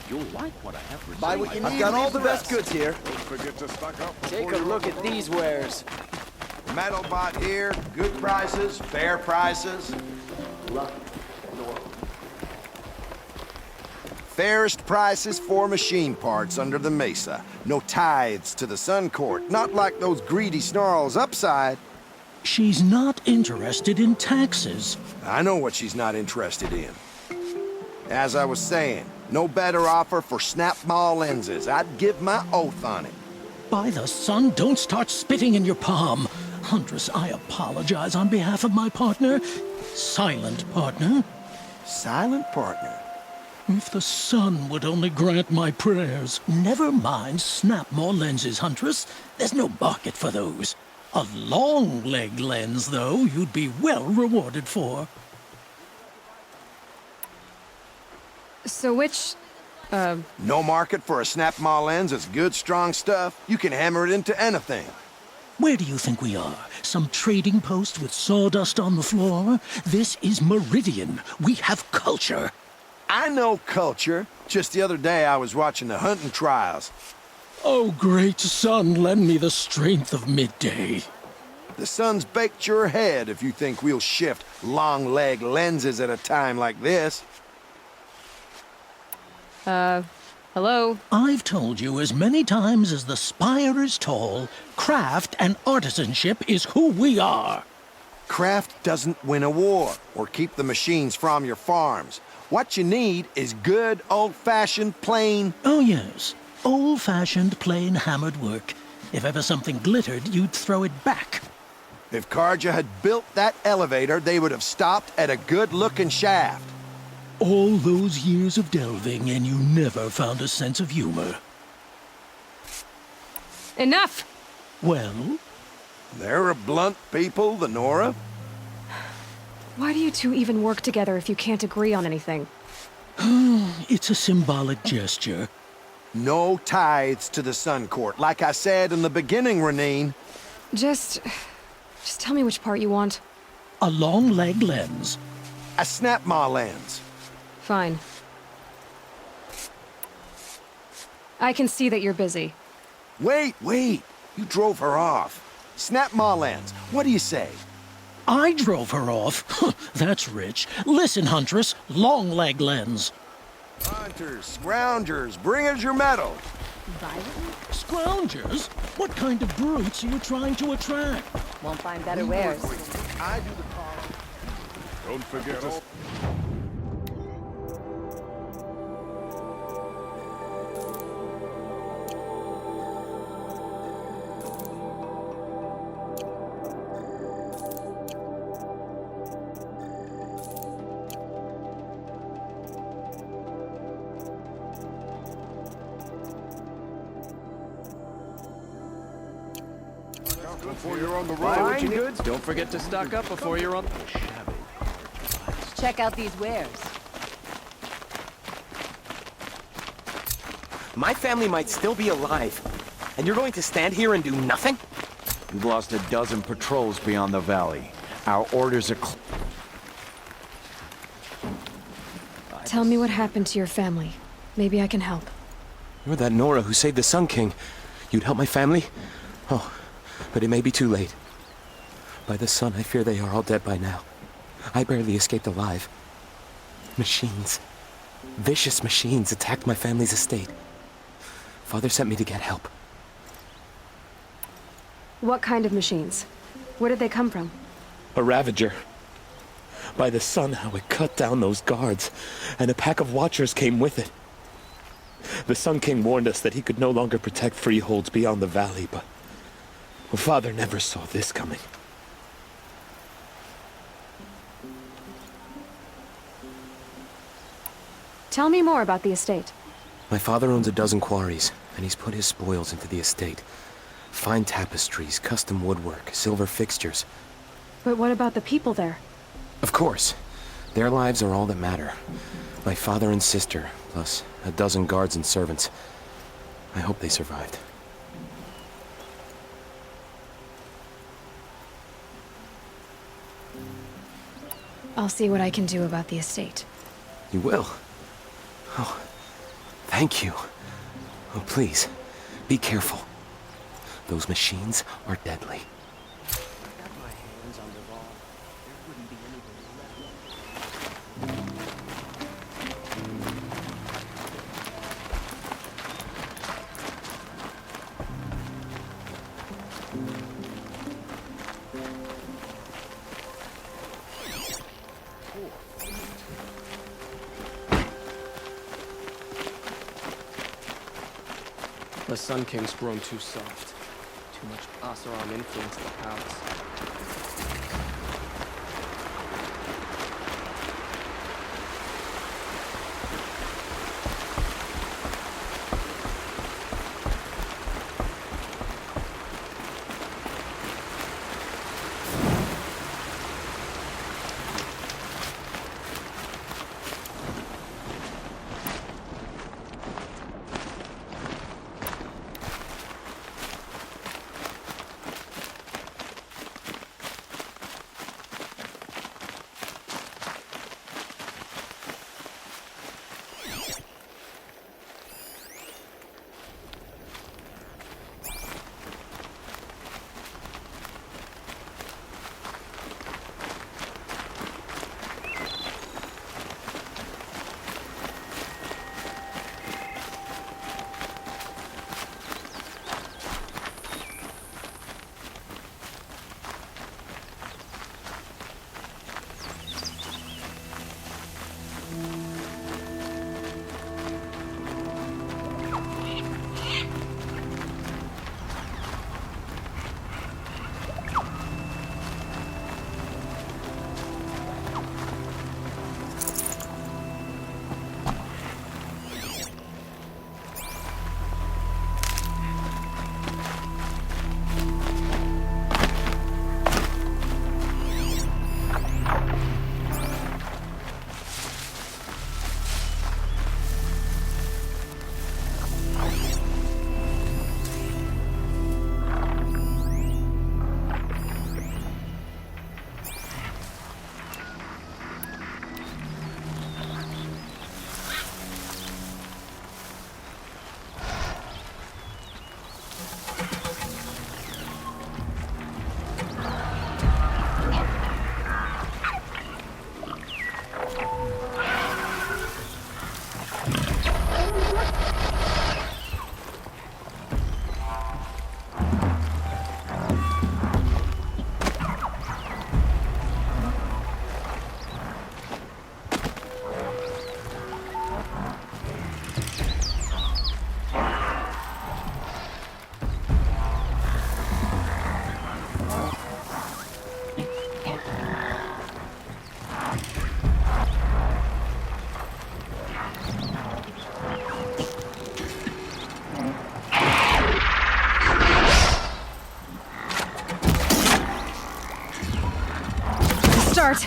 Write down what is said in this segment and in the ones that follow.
You'll like what I have for Buy sale. what you need. I've got all the best goods here. Don't forget to stock up. Take a look at these wares. Metal bot here, good prices, fair prices. Fairest prices for machine parts under the mesa. No tithes to the Sun Court, not like those greedy snarls upside. She's not interested in taxes. I know what she's not interested in. As I was saying, no better offer for snap-maw lenses. I'd give my oath on it. By the sun, don't start spitting in your palm. Huntress, I apologize on behalf of my partner. Silent partner. Silent partner. If the sun would only grant my prayers. Never mind snap-maw lenses, Huntress. There's no market for those. A long-leg lens, though, you'd be well rewarded for. So which, No market for a snap-maw lens is good, strong stuff. You can hammer it into anything. Where do you think we are? Some trading post with sawdust on the floor? This is Meridian. We have culture. I know culture. Just the other day I was watching the hunting trials. Oh, great sun, lend me the strength of midday. The sun's baked your head if you think we'll shift long-leg lenses at a time like this. hello? I've told you as many times as the spire is tall, craft and artisanship is who we are. Craft doesn't win a war or keep the machines from your farms. What you need is good, old-fashioned, plain... Oh, yes. Old-fashioned, plain hammered work. If ever something glittered, you'd throw it back. If Karja had built that elevator, they would have stopped at a good-looking shaft. All those years of delving, and you never found a sense of humor. Enough! Well? They're a blunt people, the Nora. Why do you two even work together if you can't agree on anything? It's a symbolic gesture. No tithes to the Sun Court. Like I said in the beginning, Renine. Just tell me which part you want. A long-leg lens. A snap-maw lens. Fine. I can see that you're busy. Wait. You drove her off. Snap-maw lens. What do you say? I drove her off. That's rich. Listen, Huntress, long-leg lens. Hunters, scroungers, bring us your metal. Scroungers? What kind of brutes are you trying to attract? Won't find better wares. I do the calling. Don't forget to... Before you're on the road. Fine goods. Don't forget to stock up before you're on... Check out these wares. My family might still be alive, and you're going to stand here and do nothing? We've lost a dozen patrols beyond the valley. Our orders are Tell me what happened to your family. Maybe I can help. You're that Nora who saved the Sun King. You'd help my family? Oh, but it may be too late. By the sun, I fear they are all dead by now. I barely escaped alive. Machines. Vicious machines attacked my family's estate. Father sent me to get help. What kind of machines? Where did they come from? A Ravager. By the sun, how it cut down those guards, and a pack of watchers came with it. The Sun King warned us that he could no longer protect freeholds beyond the valley, but Father never saw this coming. Tell me more about the estate. My father owns a dozen quarries, and he's put his spoils into the estate. Fine tapestries, custom woodwork, silver fixtures. But what about the people there? Of course. Their lives are all that matter. My father and sister, plus a dozen guards and servants. I hope they survived. I'll see what I can do about the estate. You will? Oh, Thank you. Oh, please, be careful. Those machines are deadly. The Sun King's grown too soft. Too much Asaram influence in the palace. Start.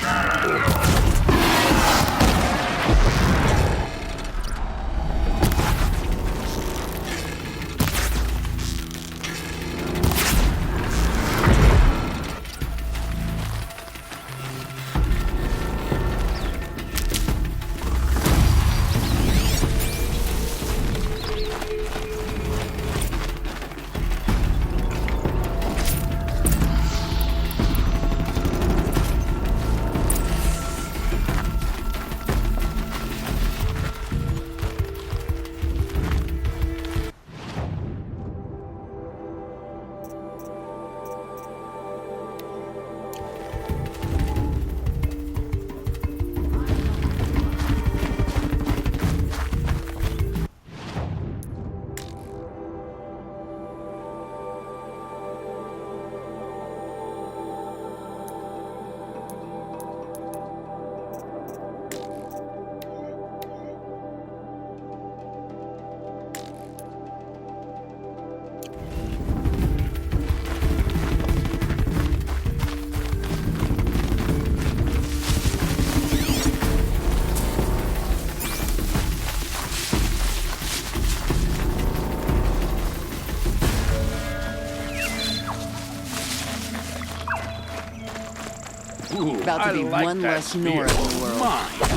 About to be one less Nora in the world. Mine.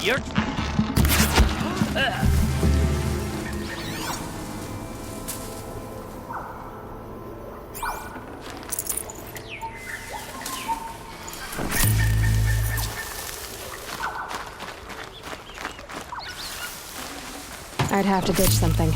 You're... I'd have to ditch something.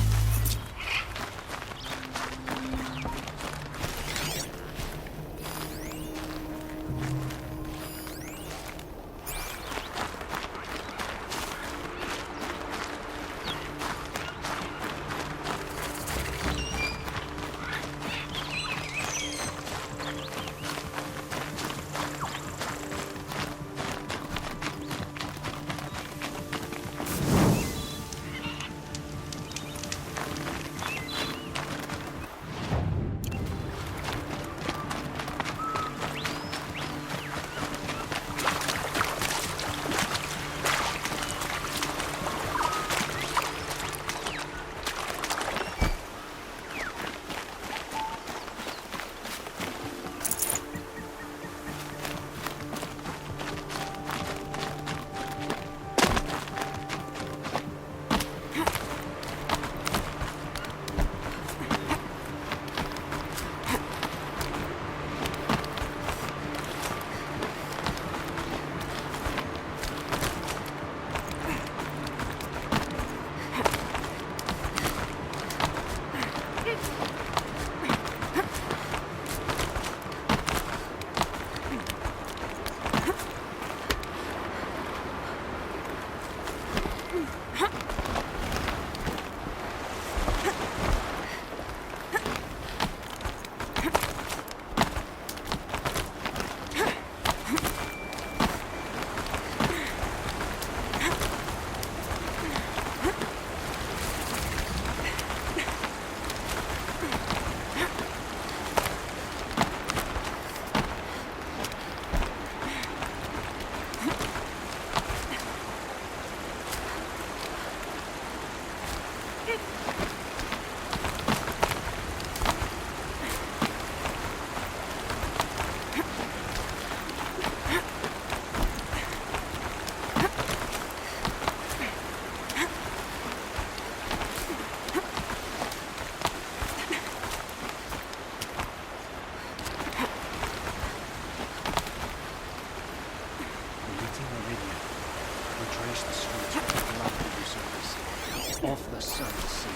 Retrace the streets of the blood of the surface, off the sun's sea.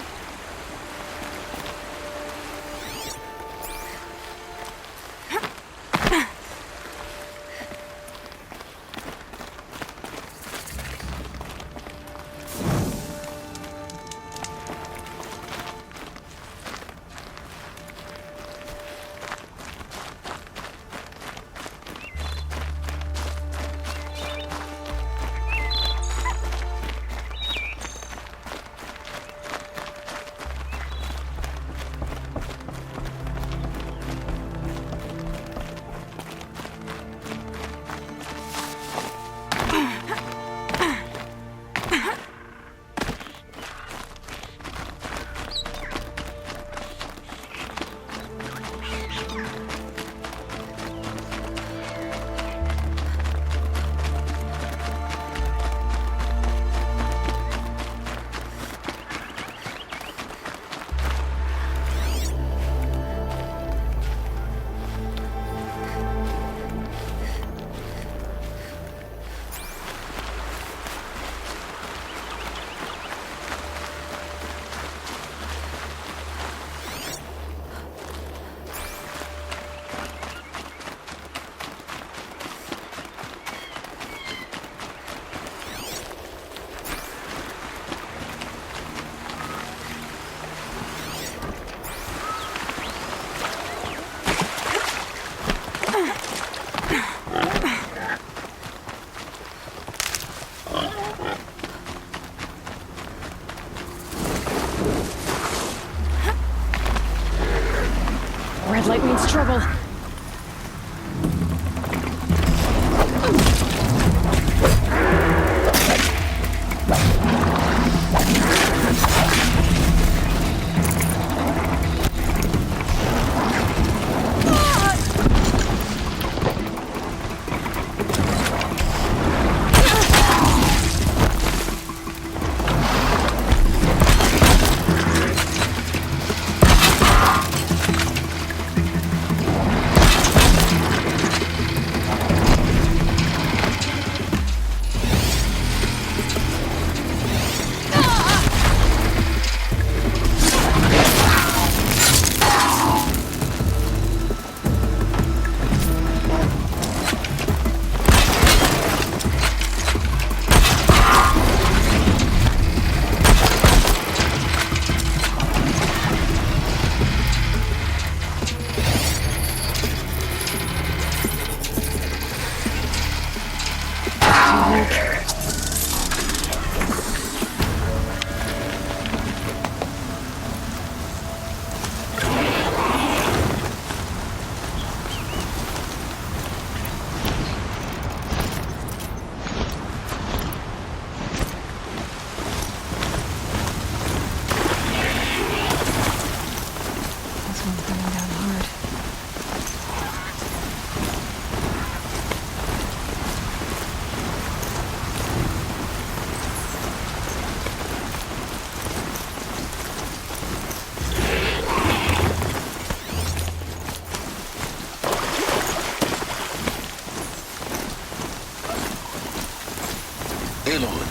Aloy,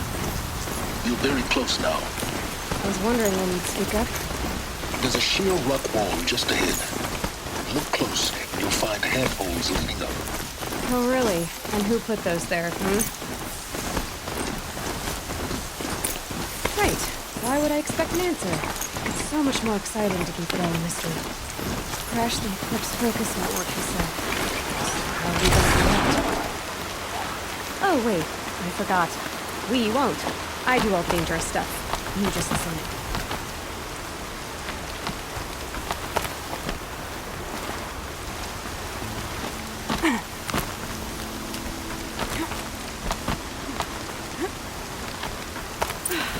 you're very close now. I was wondering when you'd speak up. There's a sheer rock wall just ahead. Look close, and you'll find handholds leading up. Oh, really? And who put those there, Right. Why would I expect an answer? It's so much more exciting to keep it all a mystery. Crash the Eclipse Focus Network, he said. How are we gonna do that? Oh, wait. I forgot. We won't. I do all the dangerous stuff. You just listen.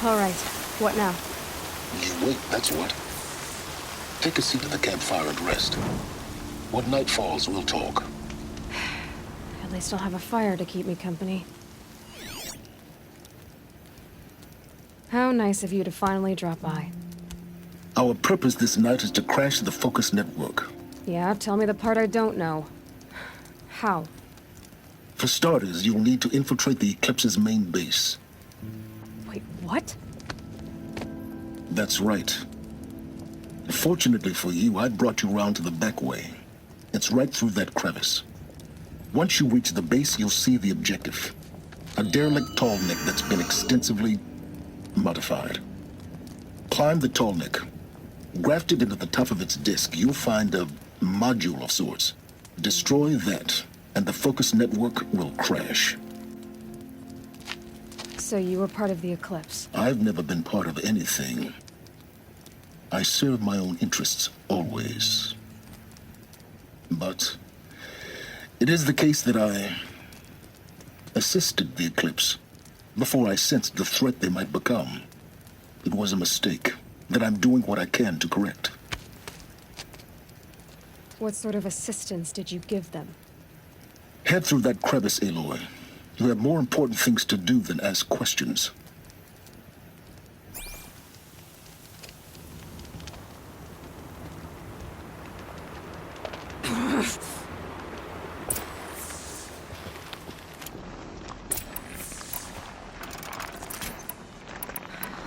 All right. What now? You wait, that's what. Take a seat at the campfire and rest. When night falls, we'll talk. At least I'll have a fire to keep me company. How nice of you to finally drop by. Our purpose this night is to crash the Focus Network. Yeah, tell me the part I don't know. How? For starters, you'll need to infiltrate the Eclipse's main base. Wait, what? That's right. Fortunately for you, I brought you round to the back way. It's right through that crevice. Once you reach the base, you'll see the objective. A derelict tall neck that's been extensively modified. Climb the tall neck. Grafted into the top of its disk, you'll find a module of sorts. Destroy that, and the Focus Network will crash. So you were part of the Eclipse. I've never been part of anything. I serve my own interests, always. But it is the case that I assisted the Eclipse before I sensed the threat they might become. It was a mistake that I'm doing what I can to correct. What sort of assistance did you give them? Head through that crevice, Aloy. You have more important things to do than ask questions.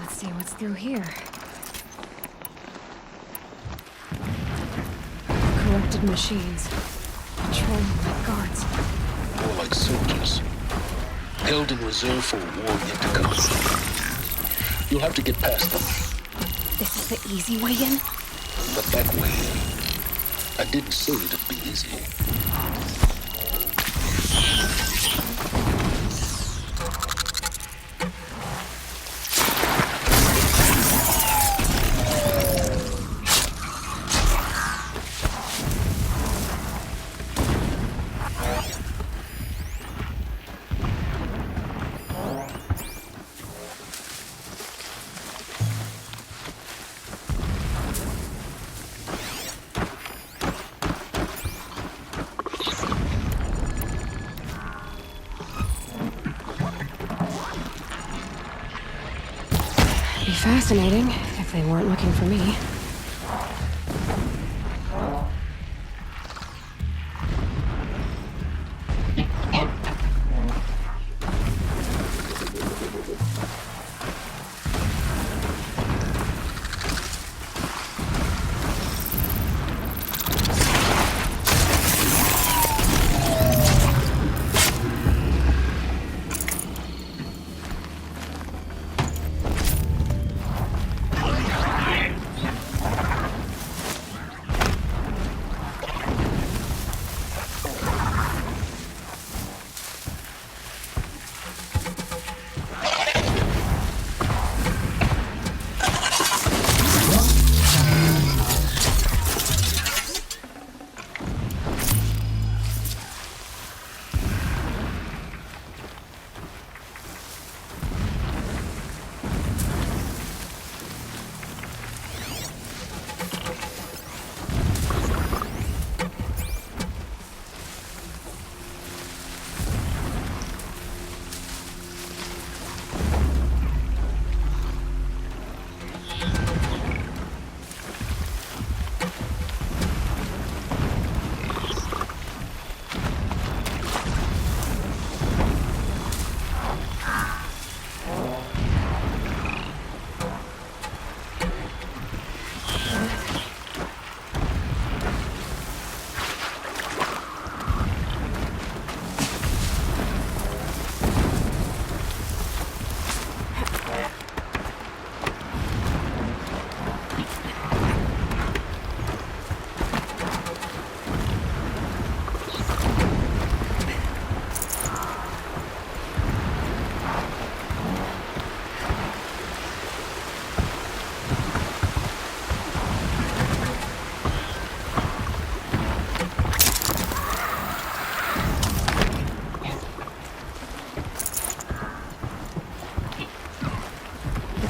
Let's see what's through here. Corrupted machines. Patrolling like guards. More like soldiers. Held in reserve for a war yet to come. You'll have to get past them. This is the easy way in? But that way, I didn't say it'd be easy. Be fascinating if they weren't looking for me.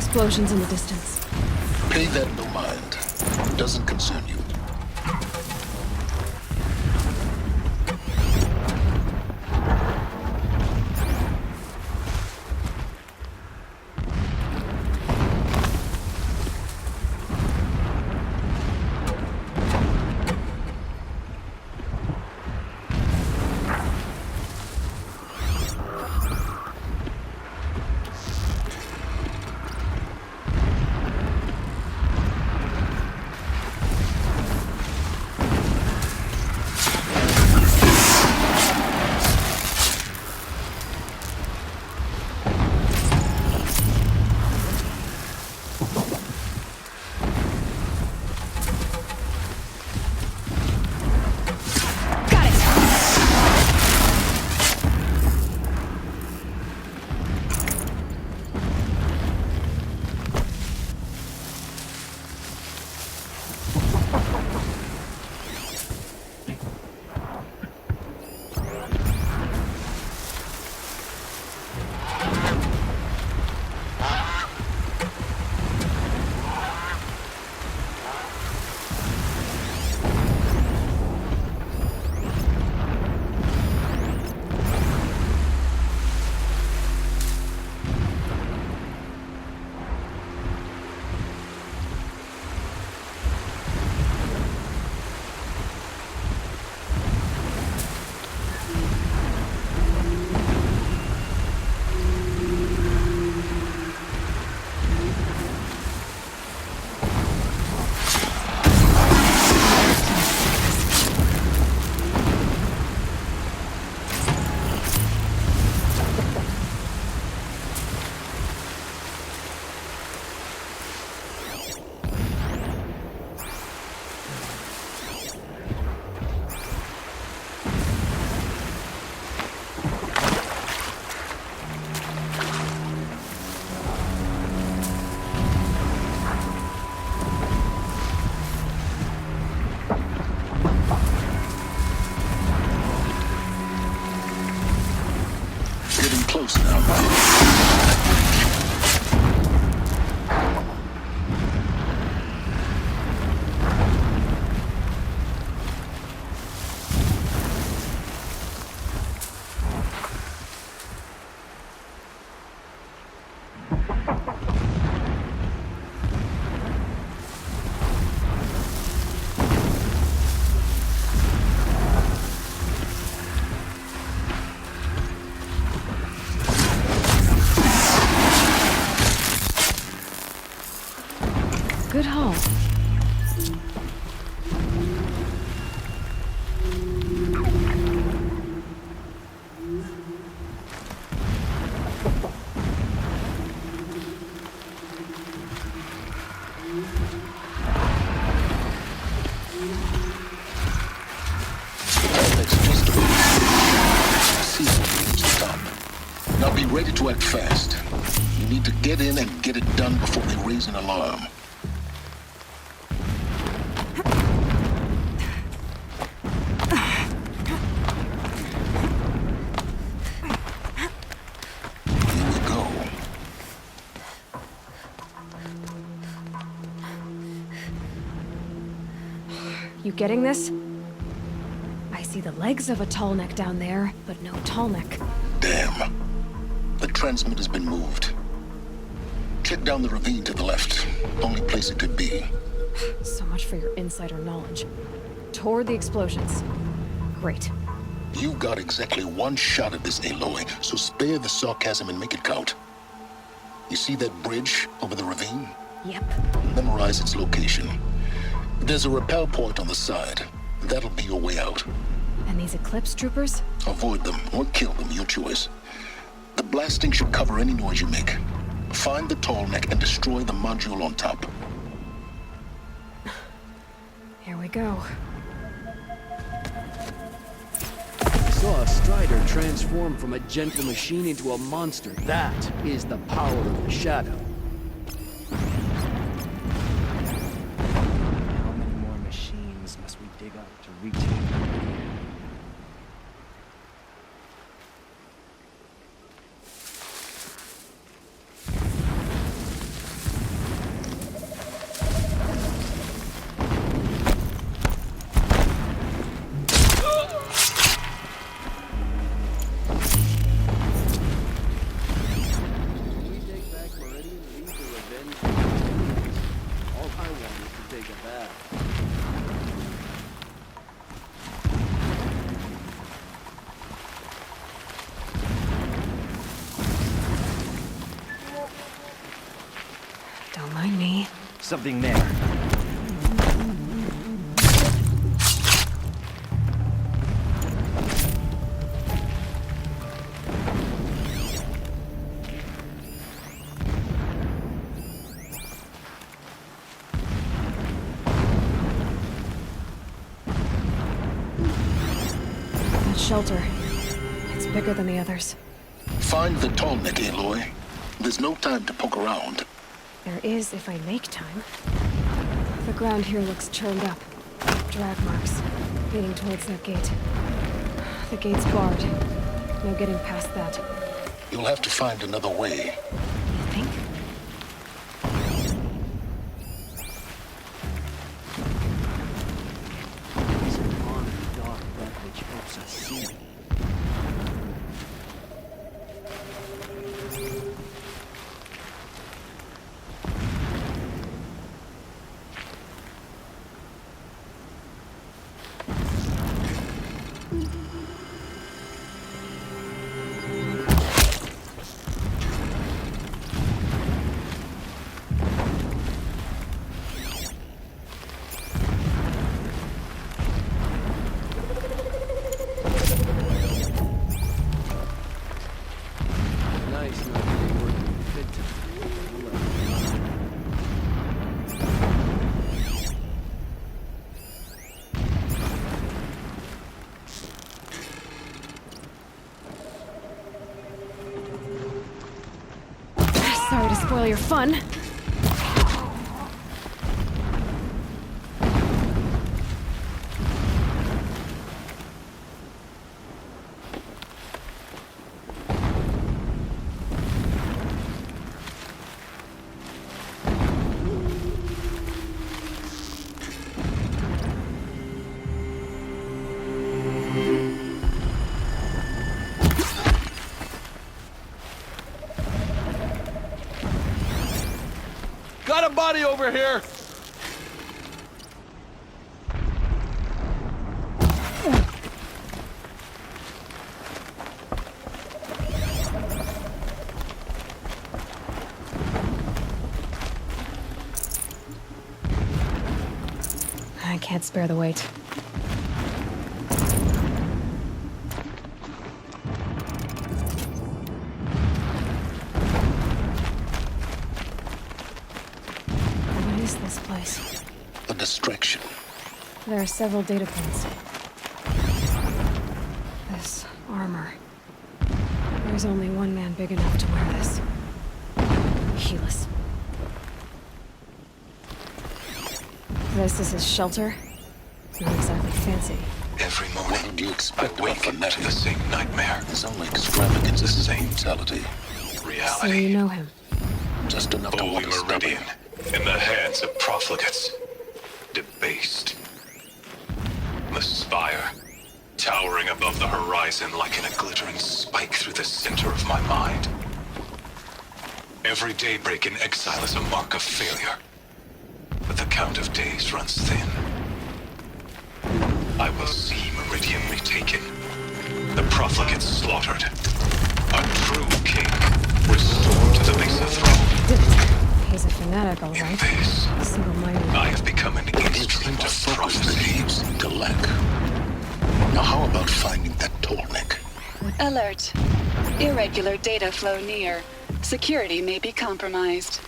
explosions in the distance. Pay that no mind. Doesn't concern you. Close now. Good haul. Now be ready to act fast. You need to get in and get it done before they raise an alarm. Here we go. You getting this? I see the legs of a tall neck down there, but no tall neck. Damn. The transmitter's been moved. Check down the ravine to the left. Only place it could be. So much for your insider knowledge. Toward the explosions. Great. You've got exactly one shot at this, Aloy, so spare the sarcasm and make it count. You see that bridge over the ravine? Yep. Memorize its location. There's a rappel point on the side. That'll be your way out. And these Eclipse troopers? Avoid them or kill them, your choice. The blasting should cover any noise you make. Find the tall neck and destroy the module on top. Here we go. I saw a Strider transform from a gentle machine into a monster. That is the power of the Shadow. How many more machines must we dig up to retake? Something there. That shelter. It's bigger than the others. Find the Tallneck, Aloy. There's no time to poke around. There is if I make time. The ground here looks churned up. Drag marks, leading towards that gate. The gate's barred. No getting past that. You'll have to find another way. You think? Some haunted dark that which helps us see. Nice not to be working fit to Sorry to spoil your fun. Got a body over here! I can't spare the weight. What is this place? A distraction. There are several data points. This armor. There's only one man big enough to wear this. Helis. This is his shelter. Not exactly fancy. Every morning, what did you expect wake up to the same nightmare? It's only extravagance, the same brutality. So you know him. Just enough to want to stop him. In the hands of profligates. Debased. The spire, towering above the horizon like a glittering spike through the center of my mind. Every daybreak in exile is a mark of failure. But the count of days runs thin. I will see Meridian retaken. The profligates slaughtered. A true king restored to the base of throne. He's a fanatic, all right. This, Single-minded. I have become an instrument of prophecy. To lack. Now how about finding that Tallneck? Alert. Irregular data flow near. Security may be compromised.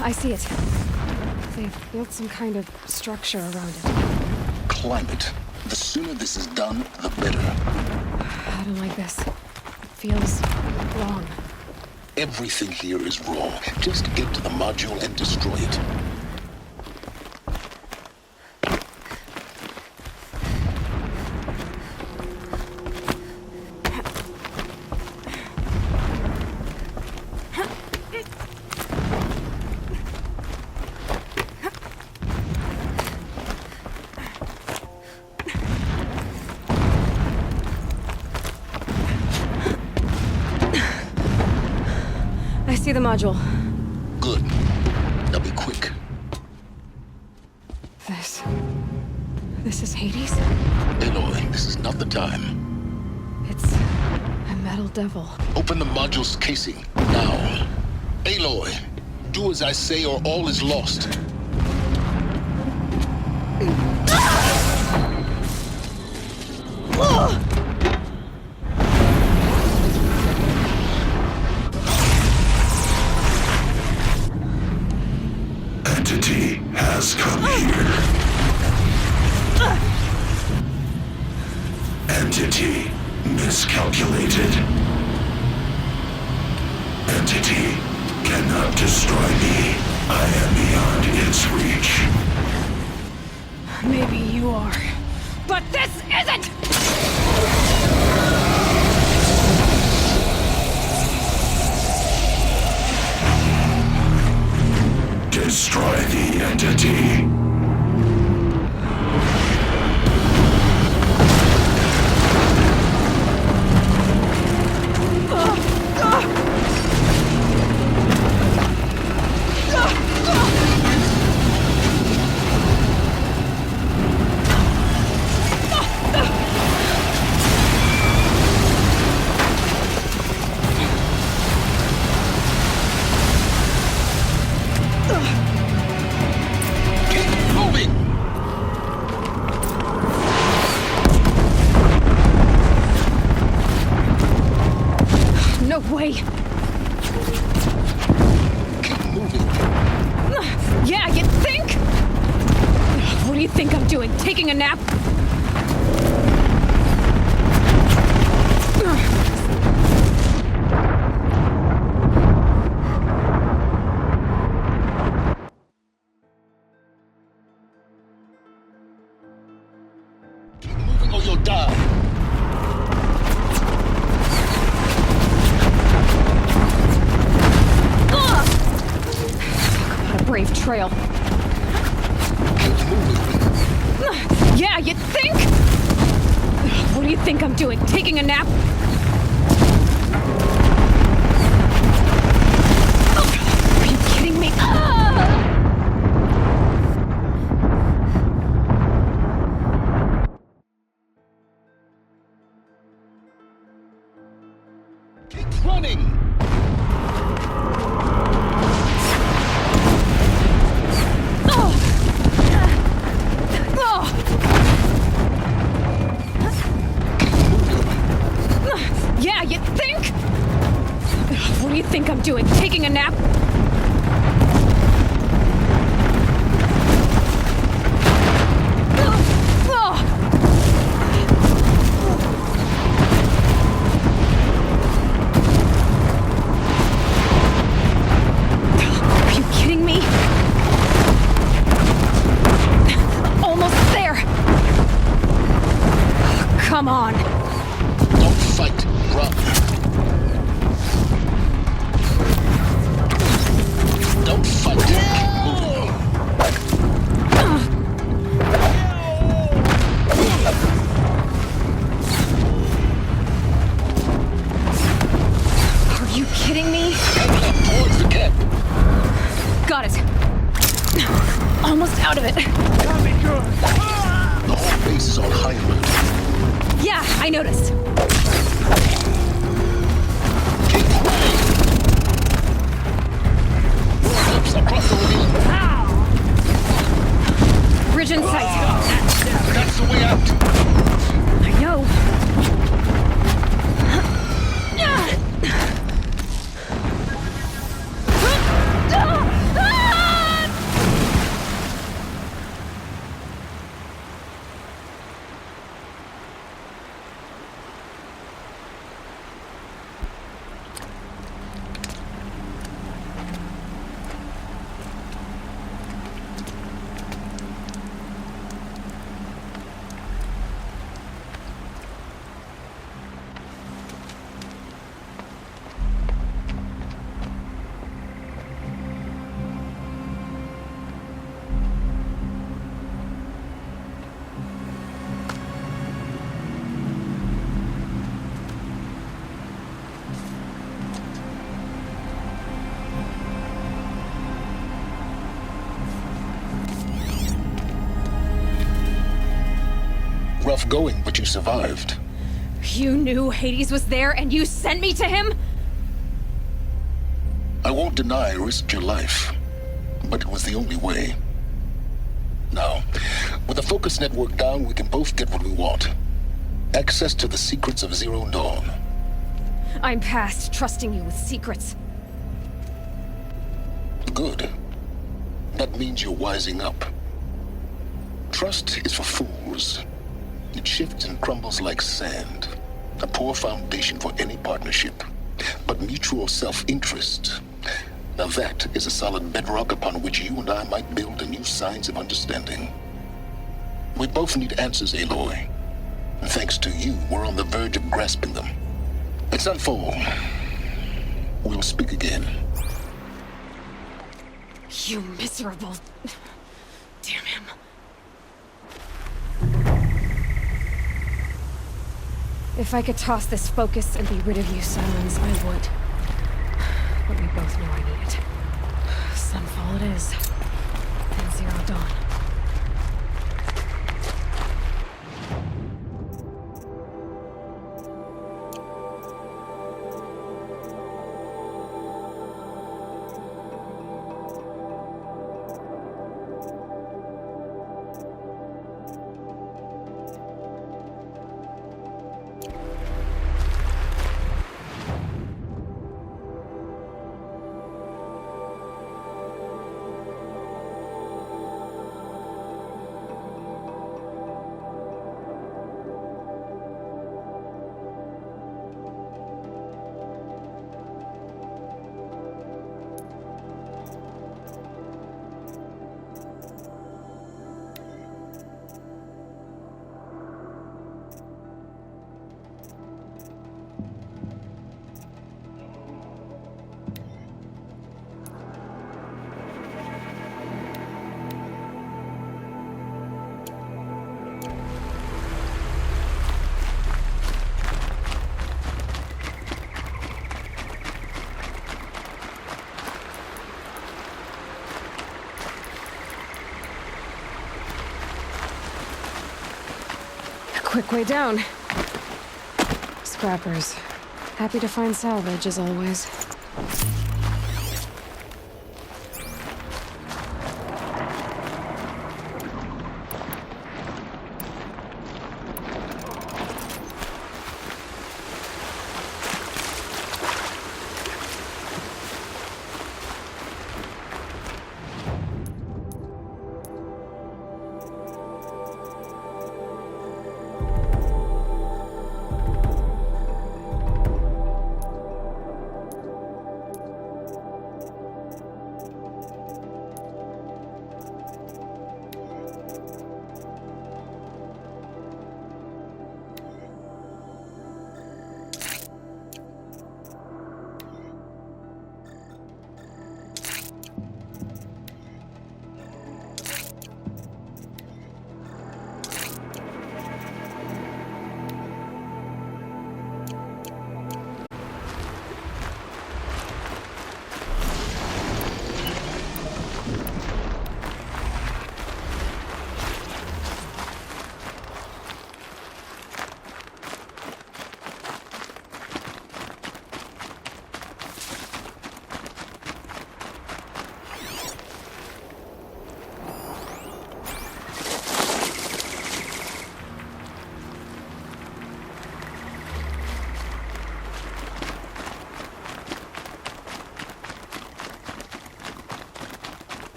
I see it. They've built some kind of structure around it. Climb it. The sooner this is done, the better. I don't like this. It feels wrong. Everything here is wrong. Just get to the module and destroy it. I see the module. Good. Now be quick. This is Hades? Aloy, this is not the time. It's a metal devil. Open the module's casing, now. Aloy, do as I say or all is lost. Entity has come here. Entity miscalculated. Entity cannot destroy me. I am beyond its reach. Maybe you are. But this isn't! Destroy the entity. No way! Keep moving. Yeah, you think? What do you think I'm doing? Taking a nap? Keep moving or you'll die. What a brave trail. Keep moving. Yeah, you think? What do you think I'm doing? Taking a nap? Are you kidding me? Keep running. Yeah, you think? What do you think I'm doing? Taking a nap? Are you kidding me? Almost there. Come on. Don't fight. Run. Don't fight. Keep moving. Are you kidding me? Head up towards the camp. Got it. Almost out of it. The whole base is on high alert. Yeah, I noticed. Keep running. Warm-ups across the ravine. Bridge in sight. That's the way out. I know. tough going, but you survived. You knew Hades was there and you sent me to him? I won't deny I risked your life, but it was the only way. Now, with the focus network down, we can both get what we want. Access to the secrets of Zero Dawn. I'm past trusting you with secrets. Good. That means you're wising up. Trust is for fools. It shifts and crumbles like sand. A poor foundation for any partnership. But mutual self-interest, now that is a solid bedrock upon which you and I might build a new science of understanding. We both need answers, Aloy. And thanks to you, we're on the verge of grasping them. It's not full. We'll speak again. You miserable... Damn him. If I could toss this focus and be rid of you, Silence, I would. But we both know I need it. Sunfall it is. And Zero Dawn. Quick way down. Scrappers. Happy to find salvage, as always.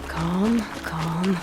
Calm, calm.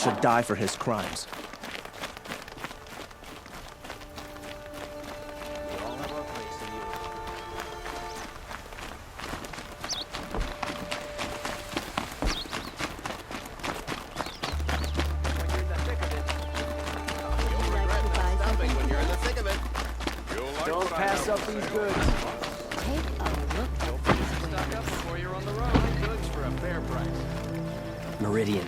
should die for his crimes. Don't pass up these goods. Take a look at these Stock up before you're on the road. Goods for a fair price. Meridian.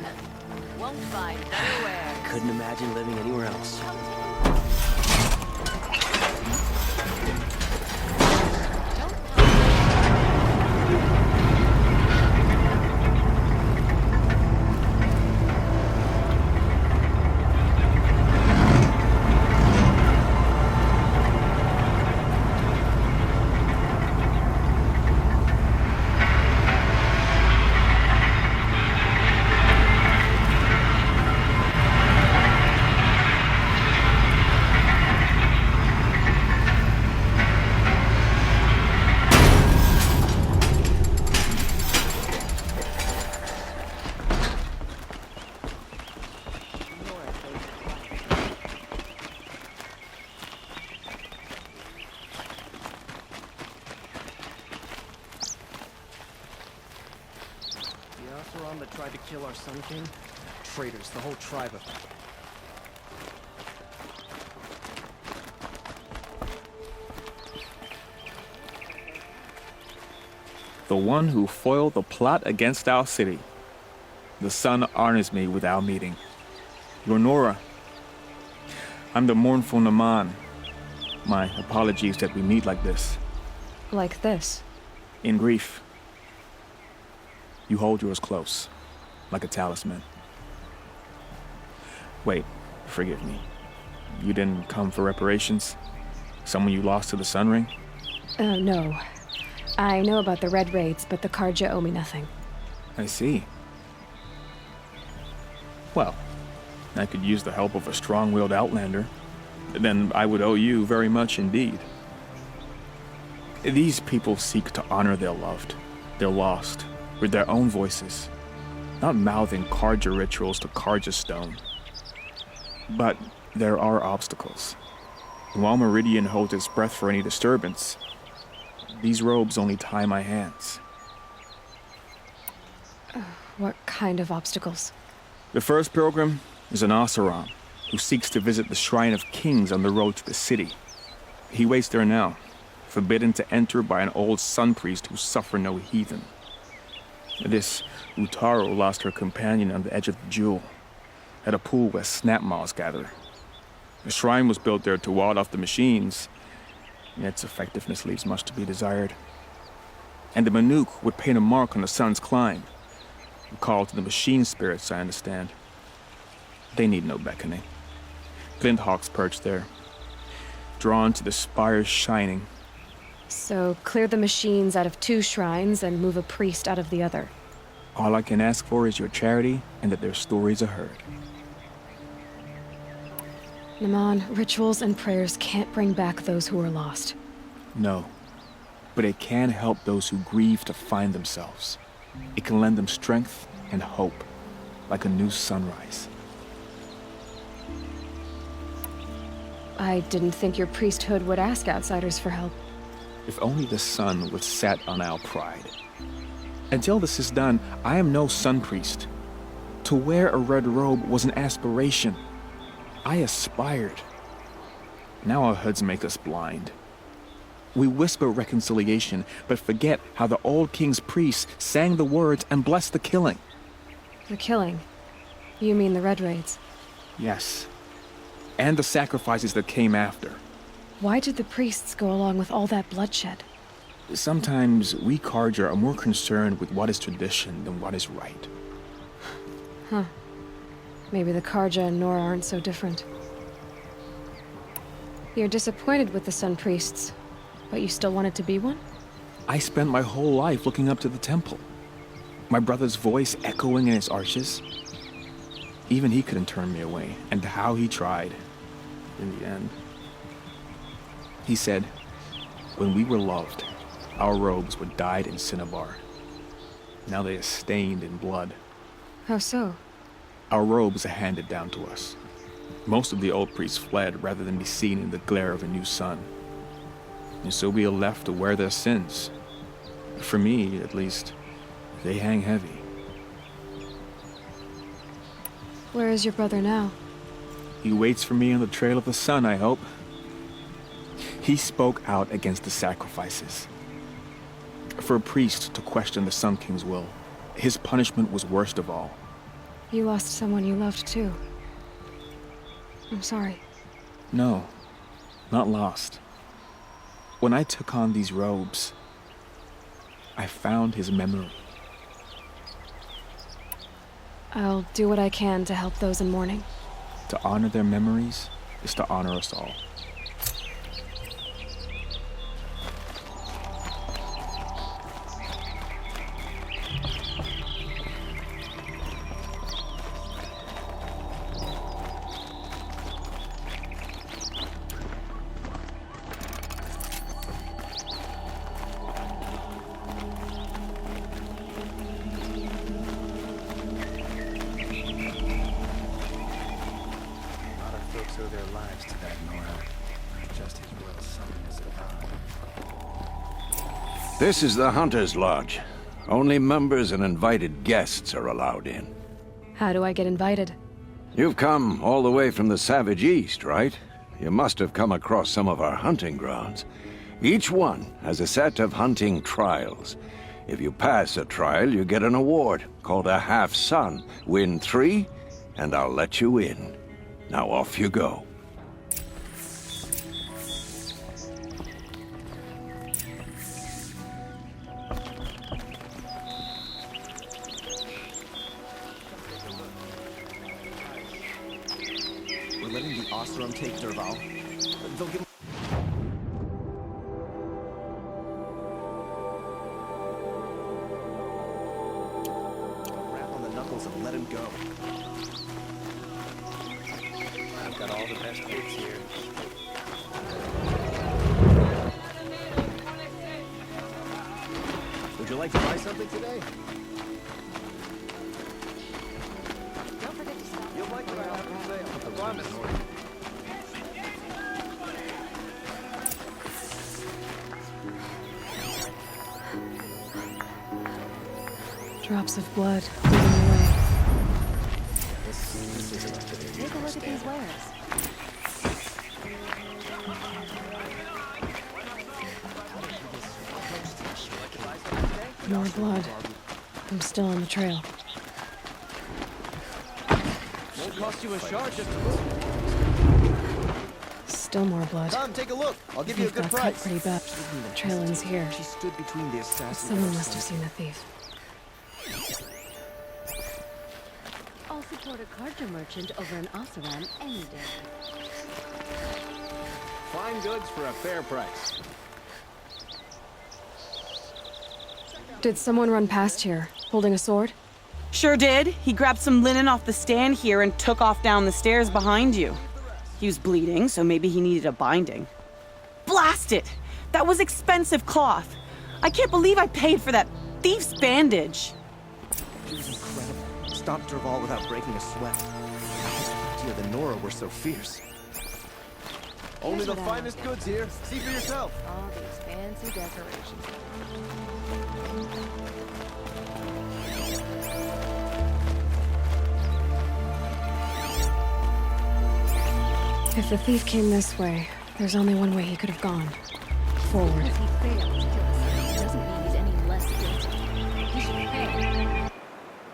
won't find anywhere. Couldn't imagine living anywhere else. That tried to kill our Sun King? Traitors, the whole tribe of them. The one who foiled the plot against our city. The sun honors me with our meeting. You're Nora. I'm the mournful Naman. My apologies that we meet like this. Like this? In grief. You hold yours close, like a talisman. Wait, forgive me. You didn't come for reparations? Someone you lost to the Sun Ring? No. I know about the Red Raids, but the Karja owe me nothing. I see. Well, I could use the help of a strong-willed outlander. Then I would owe you very much indeed. These people seek to honor their loved, their lost, with their own voices, not mouthing Karja rituals to Karja stone. But there are obstacles. And while Meridian holds its breath for any disturbance, these robes only tie my hands. What kind of obstacles? The first pilgrim is an Oseram who seeks to visit the Shrine of Kings on the road to the city. He waits there now, forbidden to enter by an old sun priest who suffer no heathen. This Utaro lost her companion on the edge of the jewel, at a pool where snap maws gather. The shrine was built there to ward off the machines, yet its effectiveness leaves much to be desired. And the Manuk would paint a mark on the sun's climb, a call to the machine spirits, I understand. They need no beckoning. Flint hawks perch there, drawn to the spires shining. So clear the machines out of 2 shrines and move a priest out of the other. All I can ask for is your charity and that their stories are heard. Naman, rituals and prayers can't bring back those who are lost. No, but it can help those who grieve to find themselves. It can lend them strength and hope, like a new sunrise. I didn't think your priesthood would ask outsiders for help. If only the sun would set on our pride. Until this is done, I am no sun priest. To wear a red robe was an aspiration. I aspired. Now our hoods make us blind. We whisper reconciliation, but forget how the old king's priests sang the words and blessed the killing. The killing? You mean the Red Raids? Yes. And the sacrifices that came after. Why did the priests go along with all that bloodshed? Sometimes we Karja are more concerned with what is tradition than what is right. Huh. Maybe the Karja and Nora aren't so different. You're disappointed with the Sun Priests, but you still wanted to be one? I spent my whole life looking up to the temple. My brother's voice echoing in its arches. Even he couldn't turn me away, and how he tried. In the end. He said, when we were loved, our robes were dyed in cinnabar. Now they are stained in blood. How so? Our robes are handed down to us. Most of the old priests fled rather than be seen in the glare of a new sun. And so we are left to wear their sins. For me, at least, they hang heavy. Where is your brother now? He waits for me on the trail of the sun, I hope. He spoke out against the sacrifices. For a priest to question the Sun King's will, his punishment was worst of all. You lost someone you loved too. I'm sorry. No, not lost. When I took on these robes, I found his memory. I'll do what I can to help those in mourning. To honor their memories is to honor us all. This is the Hunter's Lodge. Only members and invited guests are allowed in. How do I get invited? You've come all the way from the Savage East, right? You must have come across some of our hunting grounds. Each one has a set of hunting trials. If you pass a trial, you get an award called a half-sun. Win 3, and I'll let you in. Now off you go. We're letting the Oseram take Derval. They'll get... Rap on the knuckles and let him go. I've got all the best goods here. Would you like to buy something today? Don't forget to stop. You'll like what I have to say. I promise. Drops of blood leading the way. This isn't a good idea. Take a look at these wares. More blood. I'm still on the trail. Won't cost you a shard just to move. Still more blood. Come, take a look. I'll give you a Thief good got cut price. pretty bad. Trail ends here. She stood between the assassin. Someone must have seen the thief. I'll support a carter merchant over an Oseram any day. Fine goods for a fair price. Did someone run past here, holding a sword? Sure did. He grabbed some linen off the stand here and took off down the stairs behind you. He was bleeding, so maybe he needed a binding. Blast it! That was expensive cloth. I can't believe I paid for that thief's bandage. She was incredible. Stopped Derval without breaking a sweat. I had no idea the Nora were so fierce. Only the finest goods here. See for yourself. All these fancy decorations. If the thief came this way, there's only one way he could have gone. Forward. If he failed to kill us, it doesn't mean